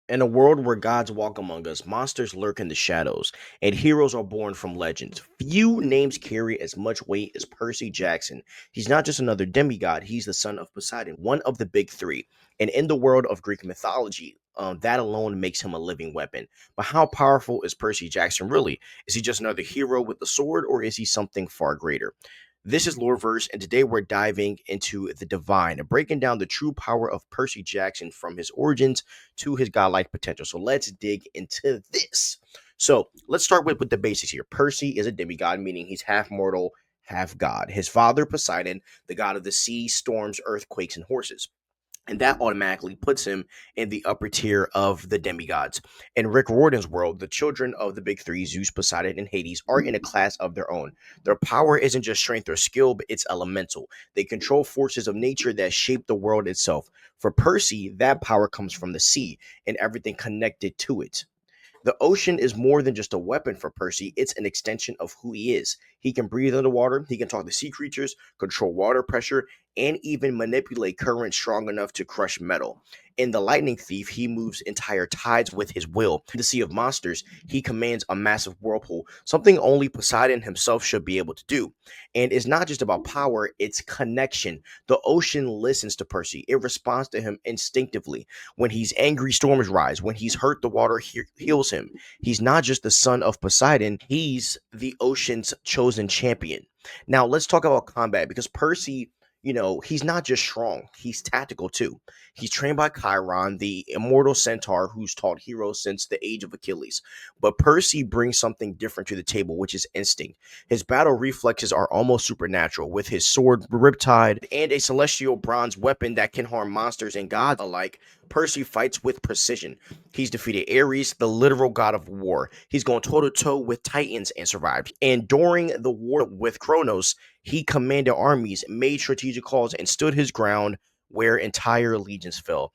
In a world where gods walk among us, monsters lurk in the shadows, and heroes are born from legends, few names carry as much weight as Percy Jackson. He's not just another demigod, he's the son of Poseidon, one of the big three. And in the world of Greek mythology, that alone makes him a living weapon. But how powerful is Percy Jackson really? Is he just another hero with the sword, or is he something far greater? This is LoreVerse, and today we're diving into the divine and breaking down the true power of Percy Jackson from his origins to his godlike potential. So let's dig into this. So let's start with the basics here. Percy is a demigod, meaning he's half mortal, half god. His father, Poseidon, the god of the sea, storms, earthquakes, and horses. And that automatically puts him in the upper tier of the demigods. In Rick Riordan's world, the children of the big three, Zeus, Poseidon, and Hades, are in a class of their own. Their power isn't just strength or skill, but it's elemental. They control forces of nature that shape the world itself. For Percy, that power comes from the sea and everything connected to it. The ocean is more than just a weapon for Percy, it's an extension of who he is. He can breathe underwater, he can talk to sea creatures, control water pressure, and even manipulate currents strong enough to crush metal. In The Lightning Thief, he moves entire tides with his will. In the Sea of Monsters, he commands a massive whirlpool, something only Poseidon himself should be able to do. And it's not just about power, it's connection. The ocean listens to Percy, it responds to him instinctively. When he's angry, storms rise. When he's hurt, the water heals him. He's not just the son of Poseidon, he's the ocean's chosen champion. Now, let's talk about combat because Percy, he's not just strong, he's tactical too. He's trained by Chiron, the immortal centaur who's taught heroes since the age of Achilles. But Percy brings something different to the table, which is instinct. His battle reflexes are almost supernatural, with his sword, riptide, and a celestial bronze weapon that can harm monsters and gods alike. Percy fights with precision. He's defeated Ares, the literal god of war. He's gone toe to toe with Titans and survived. And during the war with Kronos, he commanded armies, made strategic calls, and stood his ground where entire legions fell.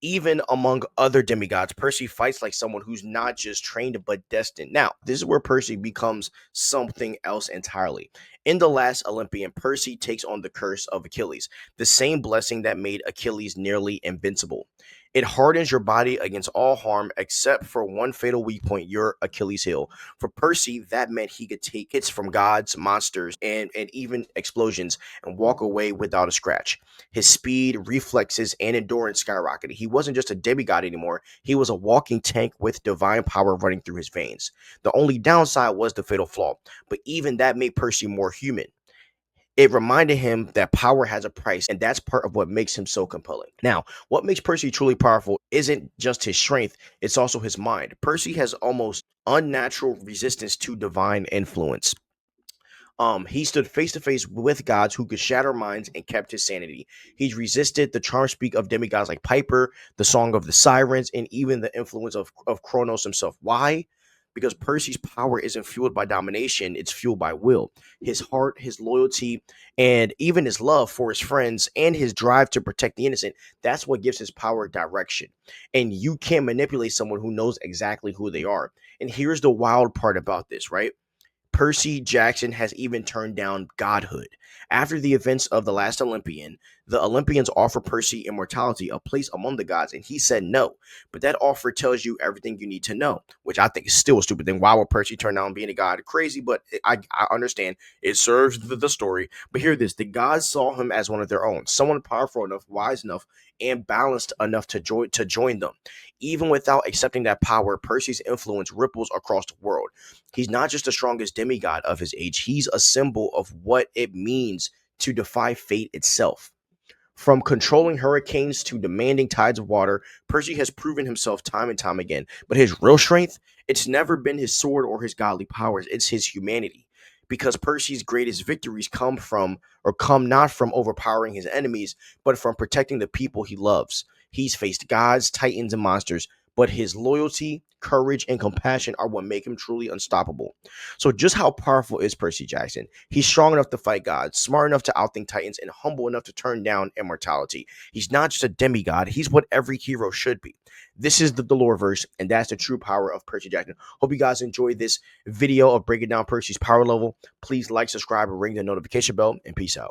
Even among other demigods, Percy fights like someone who's not just trained but destined. Now, this is where Percy becomes something else entirely. In The Last Olympian, Percy takes on the curse of Achilles, the same blessing that made Achilles nearly invincible. It hardens your body against all harm except for one fatal weak point, your Achilles heel. For Percy, that meant he could take hits from gods, monsters, and even explosions and walk away without a scratch. His speed, reflexes, and endurance skyrocketed. He wasn't just a demigod anymore, he was a walking tank with divine power running through his veins. The only downside was the fatal flaw, but even that made Percy more human. It reminded him that power has a price, and that's part of what makes him so compelling. Now, what makes Percy truly powerful isn't just his strength, it's also his mind. Percy has almost unnatural resistance to divine influence. He stood face to face with gods who could shatter minds and kept his sanity. He's resisted the charm speak of demigods like Piper, the song of the sirens, and even the influence of Kronos himself. Why? Because Percy's power isn't fueled by domination, it's fueled by will. His heart, his loyalty, and even his love for his friends and his drive to protect the innocent, that's what gives his power direction. And you can't manipulate someone who knows exactly who they are. And here's the wild part about this, right? Percy Jackson has even turned down godhood. After the events of The Last Olympian, the Olympians offer Percy immortality, a place among the gods, and he said no. But that offer tells you everything you need to know, which I think is still a stupid thing. Why would Percy turn down being a god? Crazy, but I understand. It serves the story. But hear this, the gods saw him as one of their own, someone powerful enough, wise enough, and balanced enough to join them. Even without accepting that power, Percy's influence ripples across the world. He's not just the strongest demigod of his age, he's a symbol of what it means to defy fate itself. From controlling hurricanes to demanding tides of water, Percy has proven himself time and time again. But his real strength, it's never been his sword or his godly powers, it's his humanity. Because Percy's greatest victories come not from overpowering his enemies, but from protecting the people he loves. He's faced gods, titans, and monsters, but his loyalty, courage, and compassion are what make him truly unstoppable. So, just how powerful is Percy Jackson? He's strong enough to fight gods, smart enough to outthink titans, and humble enough to turn down immortality. He's not just a demigod, he's what every hero should be. This is the LoreVerse, and that's the true power of Percy Jackson. Hope you guys enjoyed this video of breaking down Percy's power level. Please like, subscribe, and ring the notification bell, and peace out.